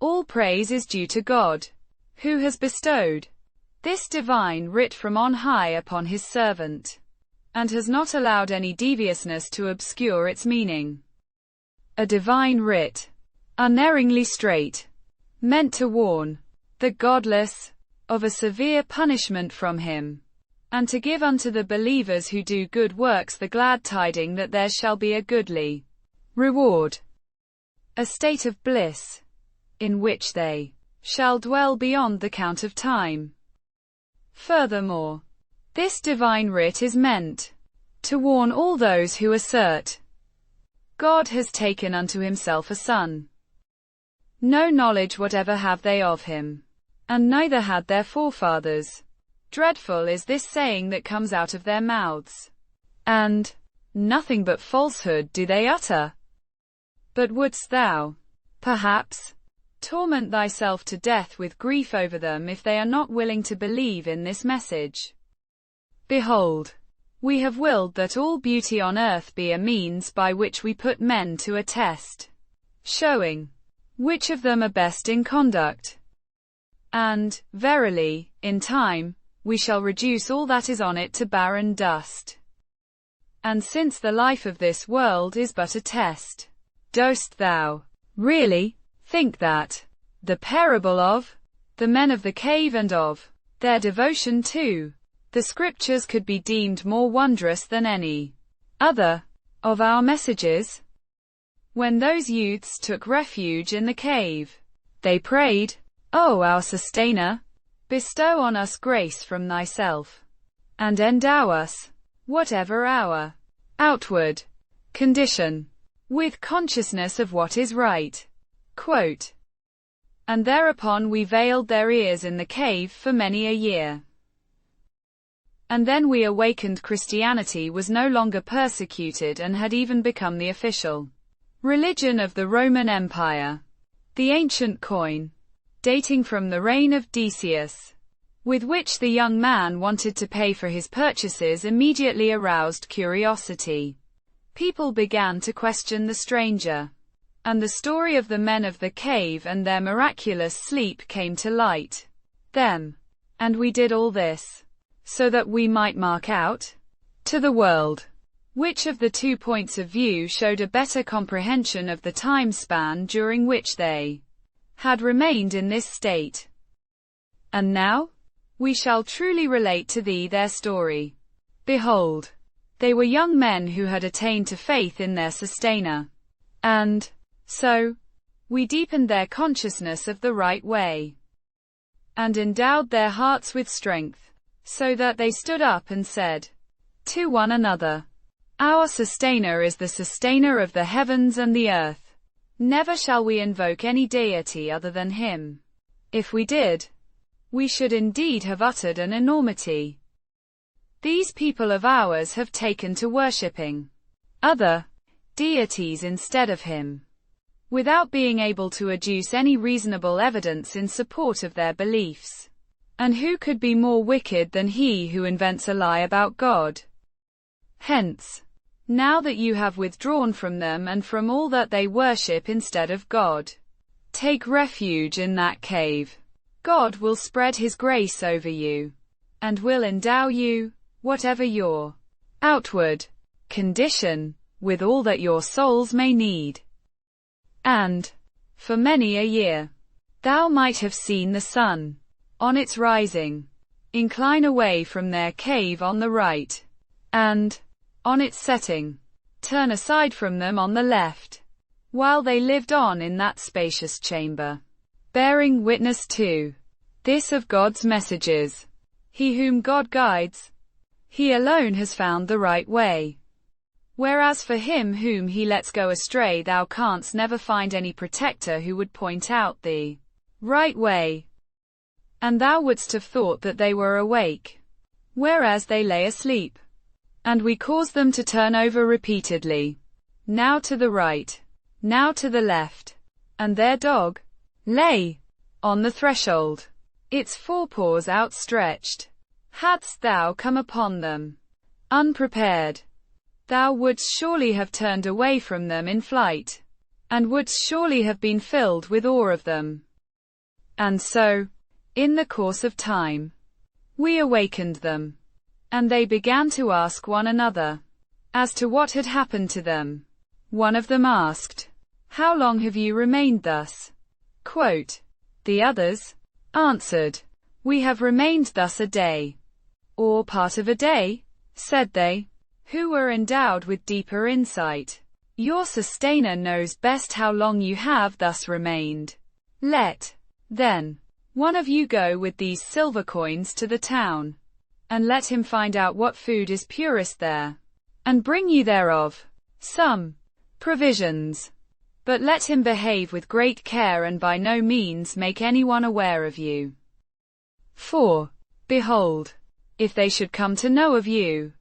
All praise is due to God, who has bestowed this divine writ from on high upon his servant, and has not allowed any deviousness to obscure its meaning. A divine writ, unerringly straight, meant to warn the godless of a severe punishment from him, and to give unto the believers who do good works the glad tiding that there shall be a goodly reward, a state of bliss, in which they shall dwell beyond the count of time. Furthermore, this divine writ is meant to warn all those who assert God has taken unto himself a son. No knowledge whatever have they of him, and neither had their forefathers. Dreadful is this saying that comes out of their mouths, and nothing but falsehood do they utter. But wouldst thou, perhaps, torment thyself to death with grief over them if they are not willing to believe in this message? Behold, we have willed that all beauty on earth be a means by which we put men to a test, showing which of them are best in conduct. And, verily, in time, we shall reduce all that is on it to barren dust. And since the life of this world is but a test, dost thou really think that the parable of the men of the cave and of their devotion to the scriptures could be deemed more wondrous than any other of our messages? When those youths took refuge in the cave, they prayed, O our sustainer, bestow on us grace from thyself, and endow us, whatever our outward condition, with consciousness of what is right. Quote, and thereupon we veiled their ears in the cave for many a year. And then we awakened. Christianity was no longer persecuted and had even become the official religion of the Roman Empire. The ancient coin, dating from the reign of Decius, with which the young man wanted to pay for his purchases, immediately aroused curiosity. People began to question the stranger, and the story of the men of the cave and their miraculous sleep came to light. Them. And we did all this so that we might mark out to the world which of the two points of view showed a better comprehension of the time span during which they had remained in this state. And now we shall truly relate to thee their story. Behold, they were young men who had attained to faith in their sustainer, and so we deepened their consciousness of the right way, and endowed their hearts with strength, so that they stood up and said to one another, Our sustainer is the sustainer of the heavens and the earth. Never shall we invoke any deity other than him. If we did, we should indeed have uttered an enormity. These people of ours have taken to worshipping other deities instead of him, without being able to adduce any reasonable evidence in support of their beliefs. And who could be more wicked than he who invents a lie about God? Hence, now that you have withdrawn from them and from all that they worship instead of God, take refuge in that cave. God will spread his grace over you, and will endow you, whatever your outward condition, with all that your souls may need. And, for many a year, thou might have seen the sun, on its rising, incline away from their cave on the right, and, on its setting, turn aside from them on the left, while they lived on in that spacious chamber, bearing witness to this of God's messages. He whom God guides, he alone has found the right way. Whereas for him whom he lets go astray, thou canst never find any protector who would point out the right way. And thou wouldst have thought that they were awake, whereas they lay asleep. And we caused them to turn over repeatedly, now to the right, now to the left, and their dog lay on the threshold, its forepaws outstretched. Hadst thou come upon them unprepared, thou wouldst surely have turned away from them in flight, and wouldst surely have been filled with awe of them. And so, in the course of time, we awakened them, and they began to ask one another as to what had happened to them. One of them asked, "How long have you remained thus?" Quote, "The others answered, We have remained thus a day, or part of a day." Said they, who were endowed with deeper insight, "Your sustainer knows best how long you have thus remained. Let, then, one of you go with these silver coins to the town, and let him find out what food is purest there, and bring you thereof some provisions. But let him behave with great care and by no means make anyone aware of you. For, behold, if they should come to know of you,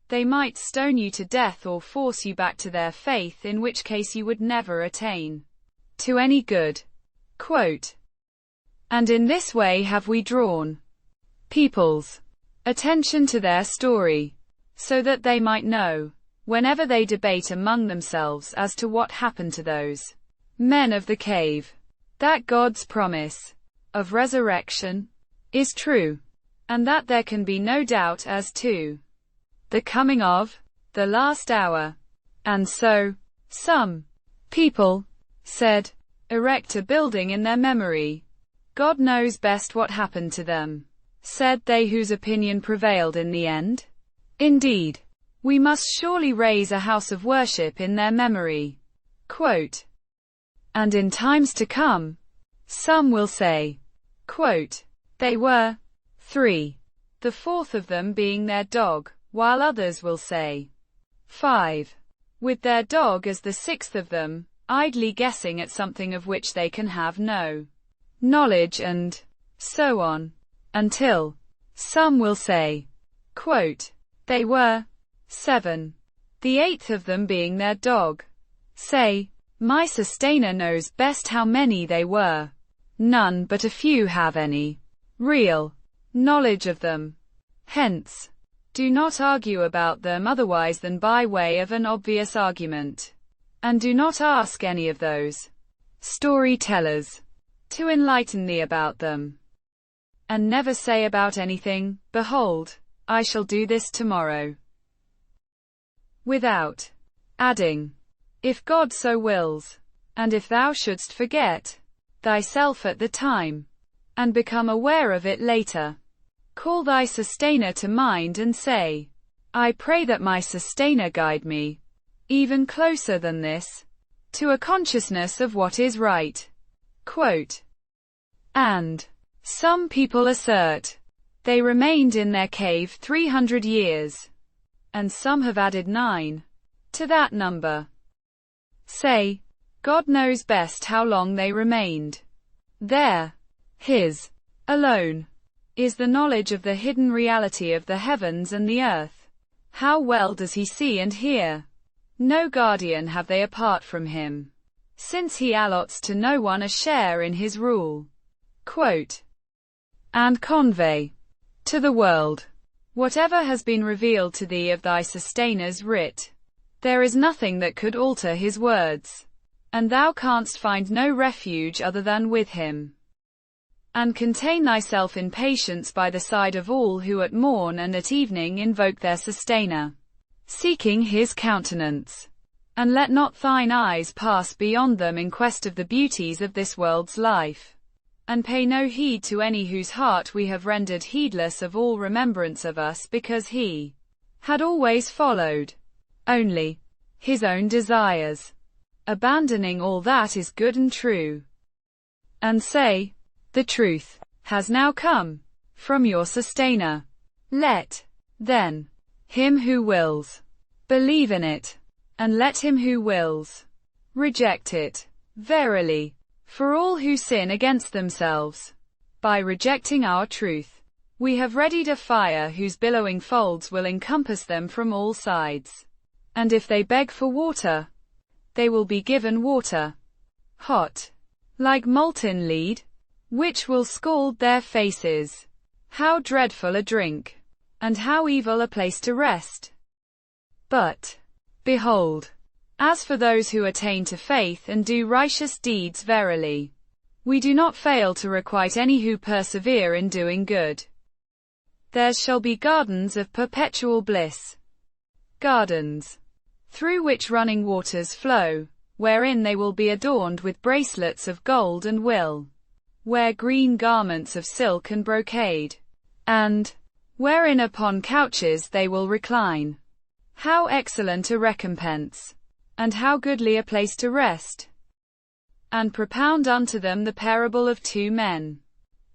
they might stone you to death or force you back to their faith, in which case you would never attain to any good." Quote, "And in this way have we drawn people's attention to their story, so that they might know, whenever they debate among themselves as to what happened to those men of the cave, that God's promise of resurrection is true, and that there can be no doubt as to the coming of the last hour. And so, some people said, erect a building in their memory. God knows best what happened to them. Said they whose opinion prevailed in the end, Indeed, we must surely raise a house of worship in their memory." Quote, "And in times to come, some will say," quote, "They were 3, the fourth of them being their dog, while others will say 5, with their dog as the sixth of them, idly guessing at something of which they can have no knowledge, and so on, until some will say," quote, "They were 7, the eighth of them being their dog. Say, my sustainer knows best how many they were. None but a few have any real knowledge of them. Hence, do not argue about them otherwise than by way of an obvious argument. And do not ask any of those storytellers to enlighten thee about them. And never say about anything, Behold, I shall do this tomorrow, without adding, if God so wills. And if thou shouldst forget thyself at the time, and become aware of it later, call thy sustainer to mind and say, I pray that my sustainer guide me, even closer than this, to a consciousness of what is right." Quote, "And some people assert, they remained in their cave 300 years, and some have added 9 to that number. Say, God knows best how long they remained there. His alone is the knowledge of the hidden reality of the heavens and the earth. How well does he see and hear? No guardian have they apart from him, since he allots to no one a share in his rule." Quote, "And convey to the world whatever has been revealed to thee of thy sustainer's writ. There is nothing that could alter his words, and thou canst find no refuge other than with him. And contain thyself in patience by the side of all who at morn and at evening invoke their sustainer, seeking his countenance. And let not thine eyes pass beyond them in quest of the beauties of this world's life. And pay no heed to any whose heart we have rendered heedless of all remembrance of us, because he had always followed only his own desires, abandoning all that is good and true. And say, the truth has now come from your sustainer. Let, then, him who wills believe in it, and let him who wills reject it. Verily, for all who sin against themselves by rejecting our truth, we have readied a fire whose billowing folds will encompass them from all sides. And if they beg for water, they will be given water, hot, like molten lead, which will scald their faces. How dreadful a drink, and how evil a place to rest! But, behold, as for those who attain to faith and do righteous deeds, verily, We do not fail to requite any who persevere in doing good. Theirs shall be gardens of perpetual bliss. Gardens, through which running waters flow, wherein they will be adorned with bracelets of gold and will wear green garments of silk and brocade, and wherein upon couches they will recline. How excellent a recompense, and how goodly a place to rest! And propound unto them the parable of 2 men,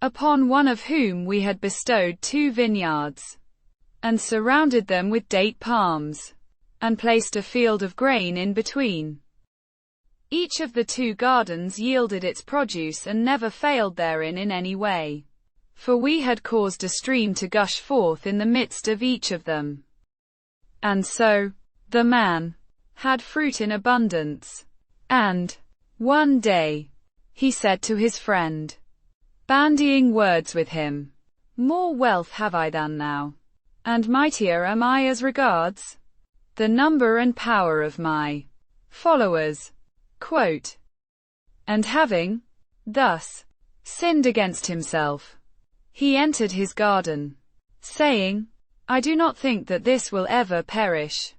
upon one of whom we had bestowed 2 vineyards, and surrounded them with date palms, and placed a field of grain in between. Each of the 2 gardens yielded its produce and never failed therein in any way. For we had caused a stream to gush forth in the midst of each of them. And so, the man had fruit in abundance. And, one day, he said to his friend, bandying words with him, more wealth have I than thou, and mightier am I as regards the number and power of my followers. Quote, and having thus sinned against himself, he entered his garden, saying, I do not think that this will ever perish,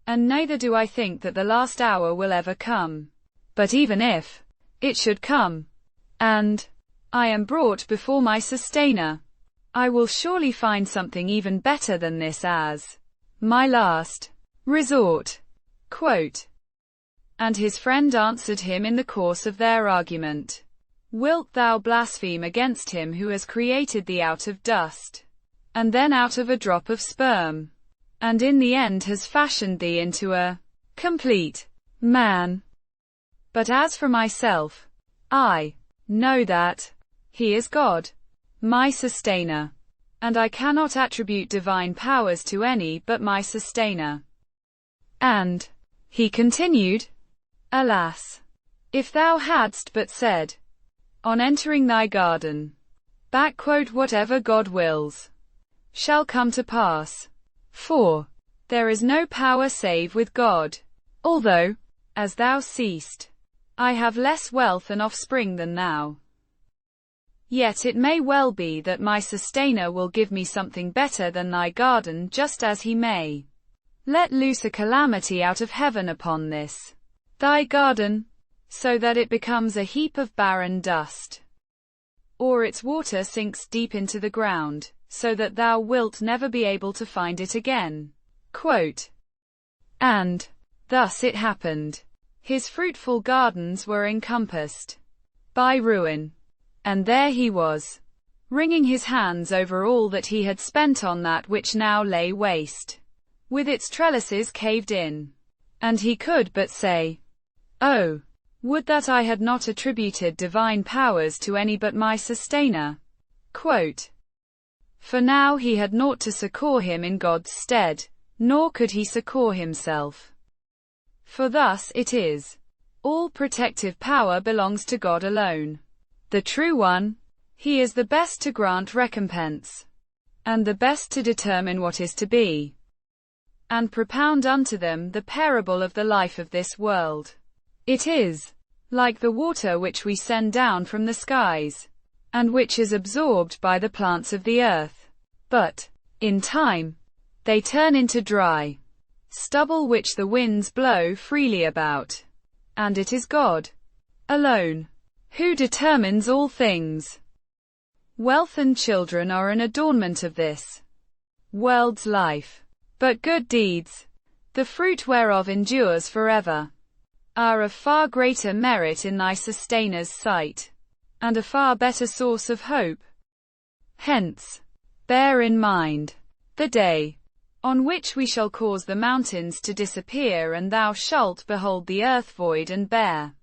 and neither do I think that the last hour will ever come. But even if it should come, and I am brought before my sustainer, I will surely find something even better than this as my last resort. Quote, and his friend answered him in the course of their argument, wilt thou blaspheme against him who has created thee out of dust, and then out of a drop of sperm, and in the end has fashioned thee into a complete man? But as for myself, I know that he is God, my sustainer, and I cannot attribute divine powers to any but my sustainer. And he continued, alas, if thou hadst but said, on entering thy garden, whatever God wills shall come to pass. For there is no power save with God. Although, as thou seest, I have less wealth and offspring than thou, yet it may well be that my sustainer will give me something better than thy garden, just as he may let loose a calamity out of heaven upon this thy garden, so that it becomes a heap of barren dust, or its water sinks deep into the ground, so that thou wilt never be able to find it again. Quote, and thus it happened. His fruitful gardens were encompassed by ruin, and there he was, wringing his hands over all that he had spent on that which now lay waste, with its trellises caved in. And he could but say, oh, would that I had not attributed divine powers to any but my sustainer. Quote, for now he had naught to succor him in God's stead, nor could he succor himself. For thus it is. All protective power belongs to God alone, the true one. He is the best to grant recompense, and the best to determine what is to be. And propound unto them the parable of the life of this world. It is like the water which we send down from the skies, and which is absorbed by the plants of the earth. But, in time, they turn into dry stubble which the winds blow freely about. And it is God alone who determines all things. Wealth and children are an adornment of this world's life, but good deeds, the fruit whereof endures forever, are of far greater merit in thy sustainer's sight, and a far better source of hope. Hence, bear in mind the day on which we shall cause the mountains to disappear, and thou shalt behold the earth void and bare.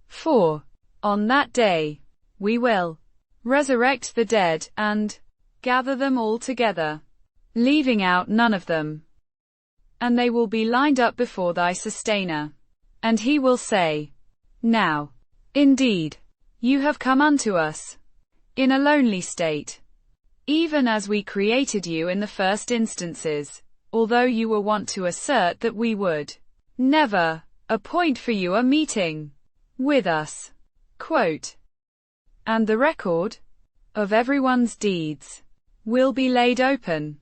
For, on that day, we will resurrect the dead, and gather them all together, leaving out none of them. And they will be lined up before thy sustainer. And he will say, now, indeed, you have come unto us in a lonely state, even as we created you in the first instances, although you were wont to assert that we would never appoint for you a meeting with us. Quote, and the record of everyone's deeds will be laid open,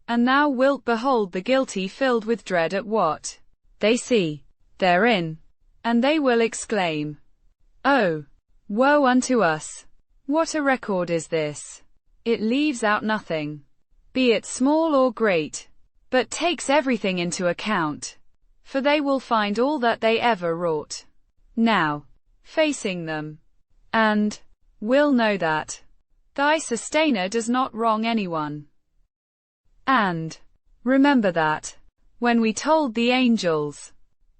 and thou wilt behold the guilty filled with dread at what they see therein, and they will exclaim, Oh, woe unto us! What a record is this! It leaves out nothing, be it small or great, but takes everything into account, for they will find all that they ever wrought now facing them, and will know that thy sustainer does not wrong anyone. And remember that when we told the angels,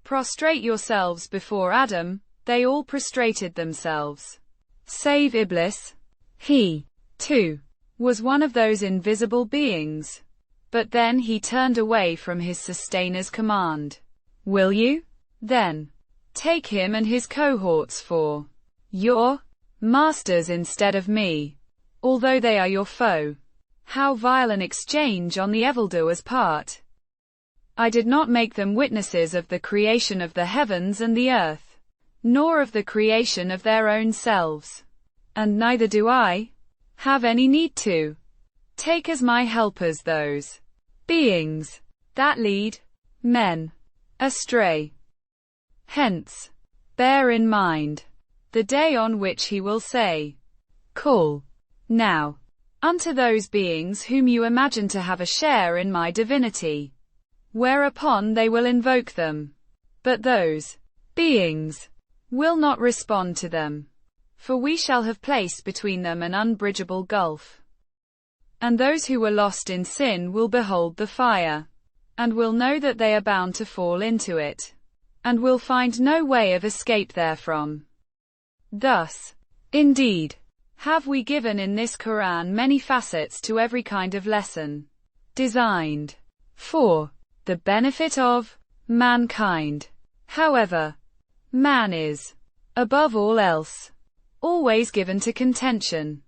prostrate yourselves before Adam, they all prostrated themselves, save Iblis. He, too, was one of those invisible beings, but then he turned away from his sustainer's command. Will you, then, take him and his cohorts for your masters instead of me, although they are your foe? How vile an exchange on the evildoer's part! I did not make them witnesses of the creation of the heavens and the earth, nor of the creation of their own selves, and neither do I have any need to take as my helpers those beings that lead men astray. Hence, bear in mind the day on which he will say, Call now unto those beings whom you imagine to have a share in my divinity, whereupon they will invoke them. But those beings will not respond to them, for we shall have placed between them an unbridgeable gulf. And those who were lost in sin will behold the fire, and will know that they are bound to fall into it, and will find no way of escape therefrom. Thus, indeed, have we given in this Quran many facets to every kind of lesson, designed for the benefit of mankind. However, man is, above all else, always given to contention.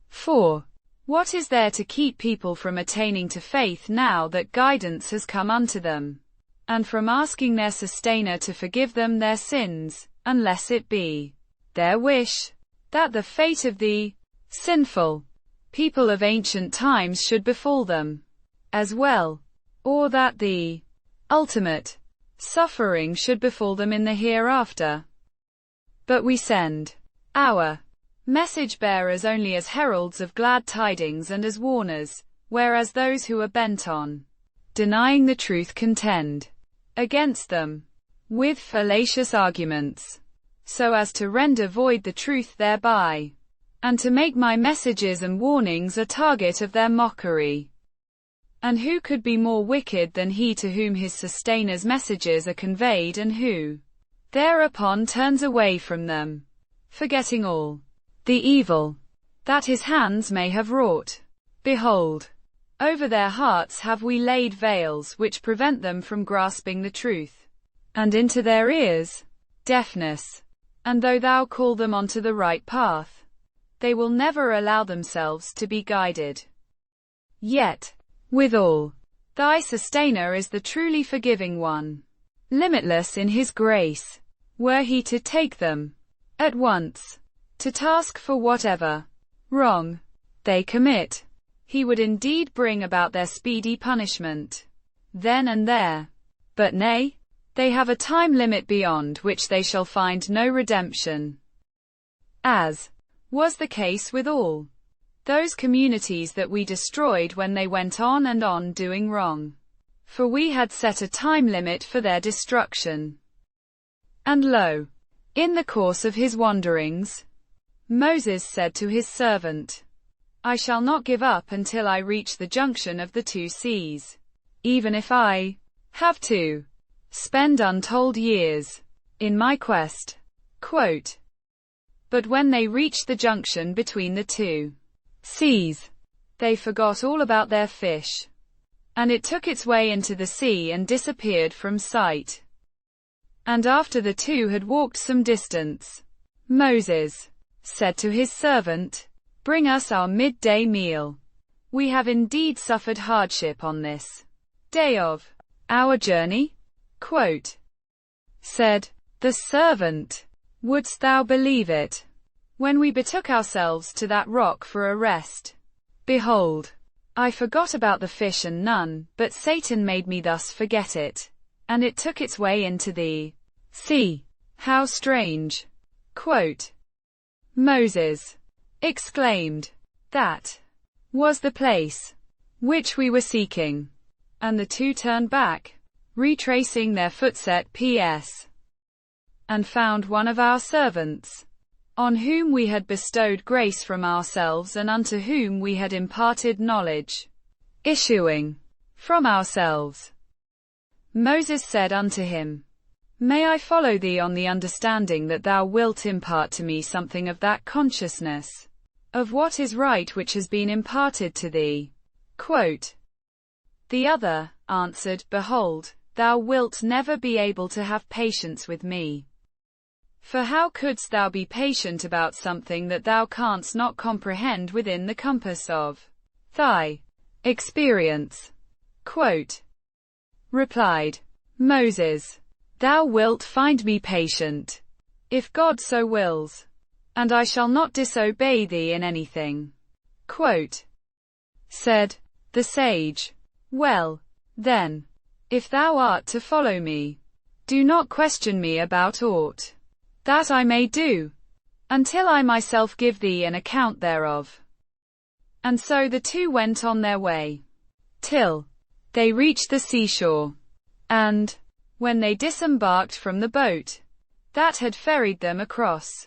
For what is there to keep people from attaining to faith now that guidance has come unto them, and from asking their sustainer to forgive them their sins, unless it be their wish that the fate of the sinful people of ancient times should befall them as well, or that the ultimate suffering should befall them in the hereafter? But we send our message bearers only as heralds of glad tidings and as warners, whereas those who are bent on denying the truth contend against them with fallacious arguments, so as to render void the truth thereby, and to make my messages and warnings a target of their mockery. And who could be more wicked than he to whom his sustainer's messages are conveyed and who thereupon turns away from them, forgetting all the evil that his hands may have wrought? Behold, over their hearts have we laid veils which prevent them from grasping the truth, and into their ears deafness. And though thou call them onto the right path, they will never allow themselves to be guided. Yet, withal, thy sustainer is the truly forgiving one, limitless in his grace. Were he to take them at once to task for whatever wrong they commit, he would indeed bring about their speedy punishment then and there. But nay, they have a time limit beyond which they shall find no redemption, as was the case with all those communities that we destroyed when they went on and on doing wrong, for we had set a time limit for their destruction. And lo, in the course of his wanderings, Moses said to his servant, I shall not give up until I reach the junction of the two seas, even if I have to spend untold years in my quest. Quote, but when they reached the junction between the two seas, they forgot all about their fish, and it took its way into the sea and disappeared from sight. And after the two had walked some distance, Moses said to his servant, bring us our midday meal. We have indeed suffered hardship on this day of our journey. Quote, said the servant, wouldst thou believe it? when we betook ourselves to that rock for a rest. Behold, I forgot about the fish and none, but Satan made me thus forget it, and it took its way into the sea. How strange! Quote, Moses exclaimed, that was the place which we were seeking. And the two turned back, retracing their footsteps, P.S. and found one of our servants, on whom we had bestowed grace from ourselves and unto whom we had imparted knowledge, issuing from ourselves. Moses said unto him, May I follow thee on the understanding that thou wilt impart to me something of that consciousness of what is right which has been imparted to thee? Quote, the other answered, Behold, thou wilt never be able to have patience with me. For how couldst thou be patient about something that thou canst not comprehend within the compass of thy experience? Quote, replied Moses, Thou wilt find me patient, if God so wills, and I shall not disobey thee in anything. Quote, said the sage, Well, then, if thou art to follow me, do not question me about aught that I may do, until I myself give thee an account thereof. And so the two went on their way, till they reached the seashore, and, when they disembarked from the boat that had ferried them across,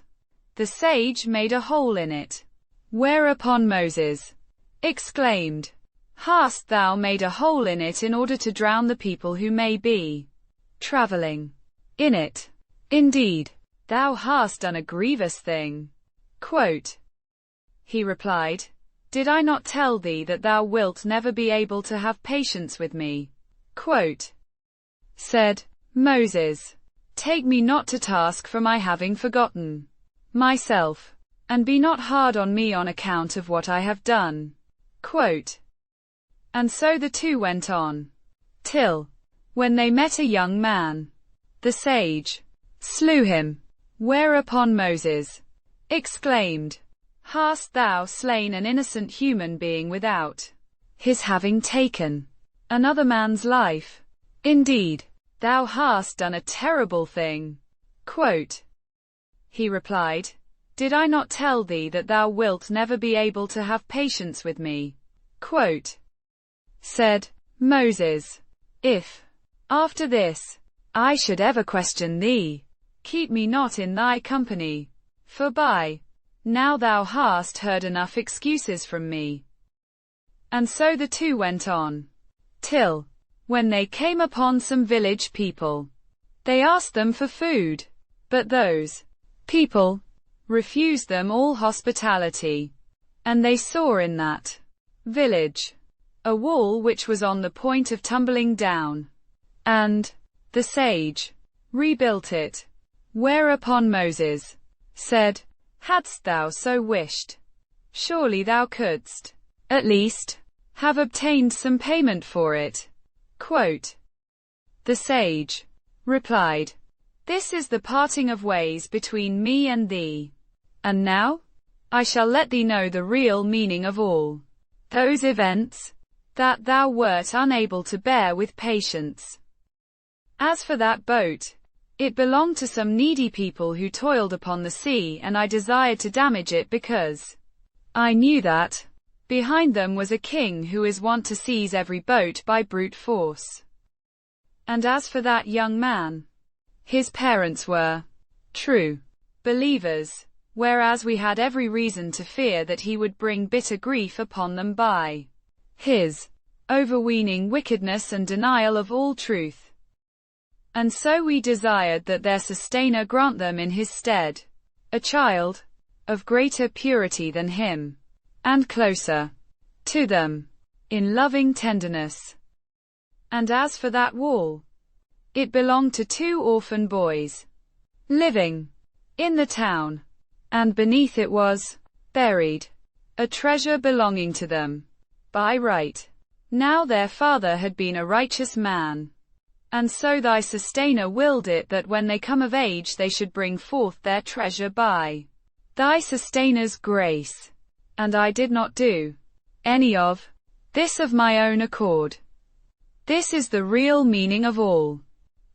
the sage made a hole in it. Whereupon Moses exclaimed, Hast thou made a hole in it in order to drown the people who may be traveling in it? Indeed, thou hast done a grievous thing. Quote, he replied, Did I not tell thee that thou wilt never be able to have patience with me? Quote, said Moses, Take me not to task for my having forgotten myself, and be not hard on me on account of what I have done. Quote, and so the two went on, till, when they met a young man, the sage slew him. Whereupon Moses exclaimed, Hast thou slain an innocent human being without his having taken another man's life? Indeed, thou hast done a terrible thing. Quote, he replied, Did I not tell thee that thou wilt never be able to have patience with me? Quote, said Moses, If, after this, I should ever question thee, keep me not in thy company, for by now thou hast heard enough excuses from me. And so the two went on, till, when they came upon some village people, they asked them for food, but those people refused them all hospitality, and they saw in that village a wall which was on the point of tumbling down, and the sage rebuilt it. Whereupon Moses said, Hadst thou so wished, surely thou couldst, at least, have obtained some payment for it. Quote, the sage replied, This is the parting of ways between me and thee. And now, I shall let thee know the real meaning of all those events that thou wert unable to bear with patience. As for that boat, it belonged to some needy people who toiled upon the sea, and I desired to damage it because I knew that behind them was a king who is wont to seize every boat by brute force. And as for that young man, his parents were true believers, whereas we had every reason to fear that he would bring bitter grief upon them by his overweening wickedness and denial of all truth. And so we desired that their sustainer grant them in his stead a child of greater purity than him, and closer to them in loving tenderness. And as for that wall, it belonged to two orphan boys living in the town, and beneath it was buried a treasure belonging to them by right. Now their father had been a righteous man, and so thy sustainer willed it that when they come of age they should bring forth their treasure by thy sustainers grace, and I did not do any of this of my own accord. This is the real meaning of all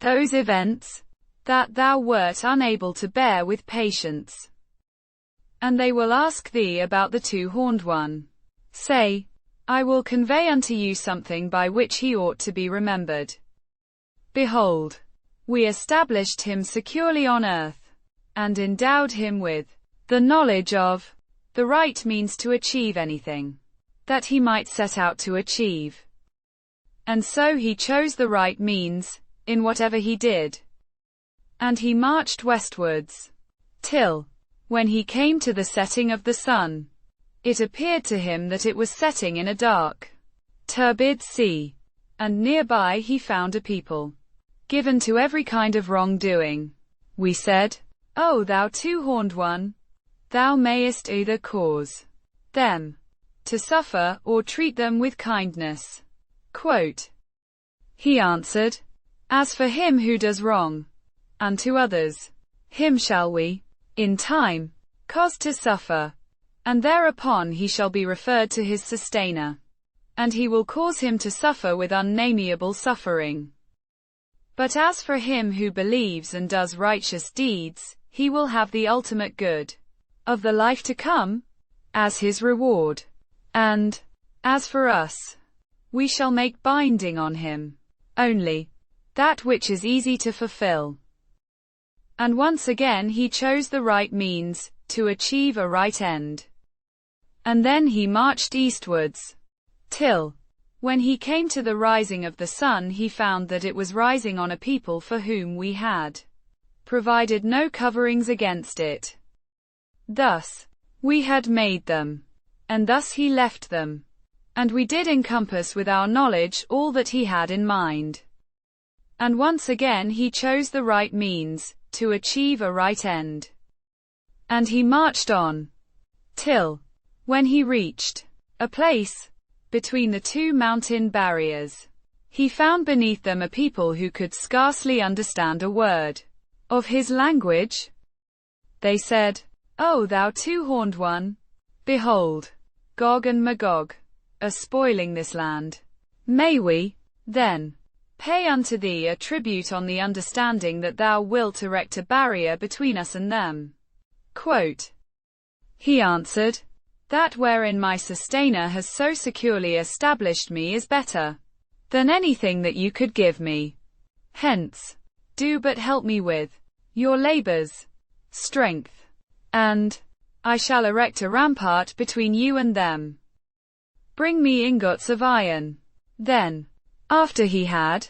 those events that thou wert unable to bear with patience. And they will ask thee about the two-horned one. Say, I will convey unto you something by which he ought to be remembered. Behold, we established him securely on earth, and endowed him with the knowledge of the right means to achieve anything that he might set out to achieve. And so he chose the right means in whatever he did. And he marched westwards, till, when he came to the setting of the sun, it appeared to him that it was setting in a dark, turbid sea, and nearby he found a people, given to every kind of wrongdoing. We said, O thou two-horned one, thou mayest either cause them to suffer, or treat them with kindness. Quote, he answered, as for him who does wrong unto others, him shall we, in time, cause to suffer, and thereupon he shall be referred to his sustainer, and he will cause him to suffer with unnameable suffering. But as for him who believes and does righteous deeds, he will have the ultimate good of the life to come as his reward. And, as for us, we shall make binding on him only that which is easy to fulfill. And once again he chose the right means to achieve a right end. And then he marched eastwards, till, when he came to the rising of the sun, he found that it was rising on a people for whom we had provided no coverings against it. Thus, we had made them, and thus he left them, and we did encompass with our knowledge all that he had in mind. And once again he chose the right means to achieve a right end. And he marched on, till, when he reached a place between the two mountain barriers, he found beneath them a people who could scarcely understand a word of his language. They said, O thou two-horned one, behold, Gog and Magog are spoiling this land. May we, then, pay unto thee a tribute on the understanding that thou wilt erect a barrier between us and them? Quote, he answered, that wherein my sustainer has so securely established me is better than anything that you could give me. Hence, do but help me with your labors, strength, and I shall erect a rampart between you and them. Bring me ingots of iron. Then, after he had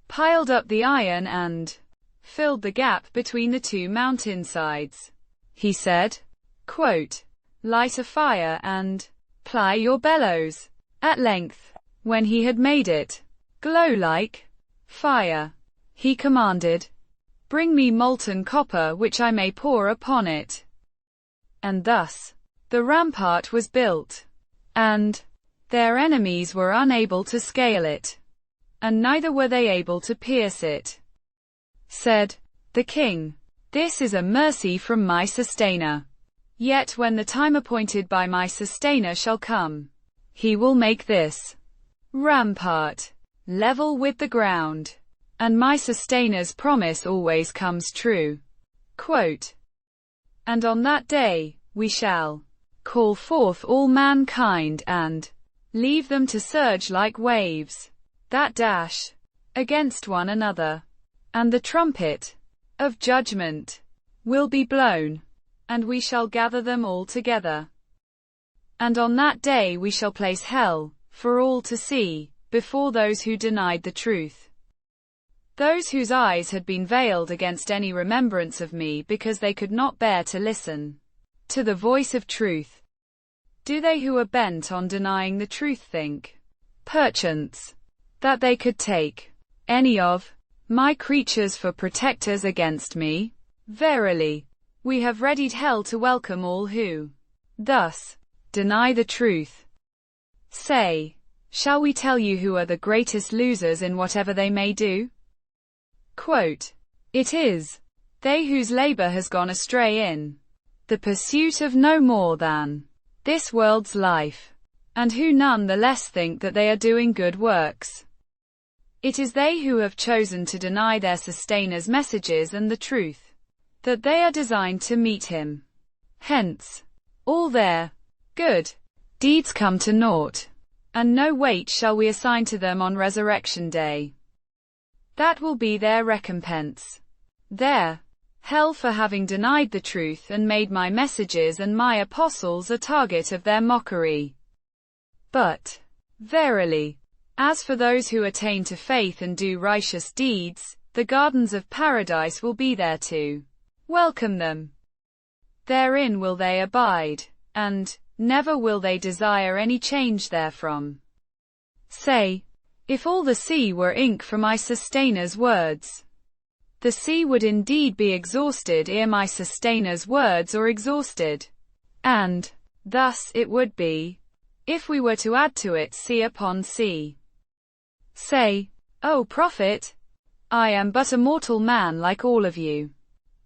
piled up the iron and filled the gap between the two mountainsides, he said, quote, light a fire and ply your bellows. At length, when he had made it glow like fire, he commanded, bring me molten copper which I may pour upon it. And thus, the rampart was built, and their enemies were unable to scale it, and neither were they able to pierce it. Said the king, this is a mercy from my sustainer. Yet when the time appointed by my sustainer shall come, he will make this rampart level with the ground, and my sustainer's promise always comes true. Quote, and on that day, we shall call forth all mankind and leave them to surge like waves that dash against one another, and the trumpet of judgment will be blown, and we shall gather them all together. And on that day we shall place hell for all to see, before those who denied the truth, those whose eyes had been veiled against any remembrance of me because they could not bear to listen to the voice of truth. Do they who are bent on denying the truth think, perchance, that they could take any of my creatures for protectors against me? Verily, we have readied hell to welcome all who thus deny the truth. Say, shall we tell you who are the greatest losers in whatever they may do? Quote, it is they whose labor has gone astray in the pursuit of no more than this world's life, and who none the less think that they are doing good works. It is they who have chosen to deny their sustainers' messages and the truth, that they are designed to meet him. Hence, all their good deeds come to naught, and no weight shall we assign to them on resurrection day. That will be their recompense. Their hell for having denied the truth and made my messages and my apostles a target of their mockery. But, verily, as for those who attain to faith and do righteous deeds, the gardens of paradise will be there to welcome them. Therein will they abide, and never will they desire any change therefrom. Say, if all the sea were ink for my sustainers' words, the sea would indeed be exhausted ere my sustainers' words are exhausted. And thus it would be, if we were to add to it sea upon sea. Say, O Prophet, I am but a mortal man like all of you.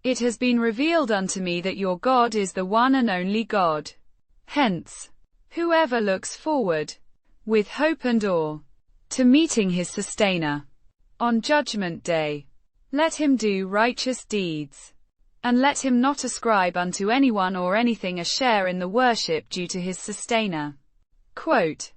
It has been revealed unto me that your God is the one and only God. Hence, whoever looks forward, with hope and awe, to meeting his sustainer on Judgment Day, let him do righteous deeds, and let him not ascribe unto anyone or anything a share in the worship due to his sustainer. Quote,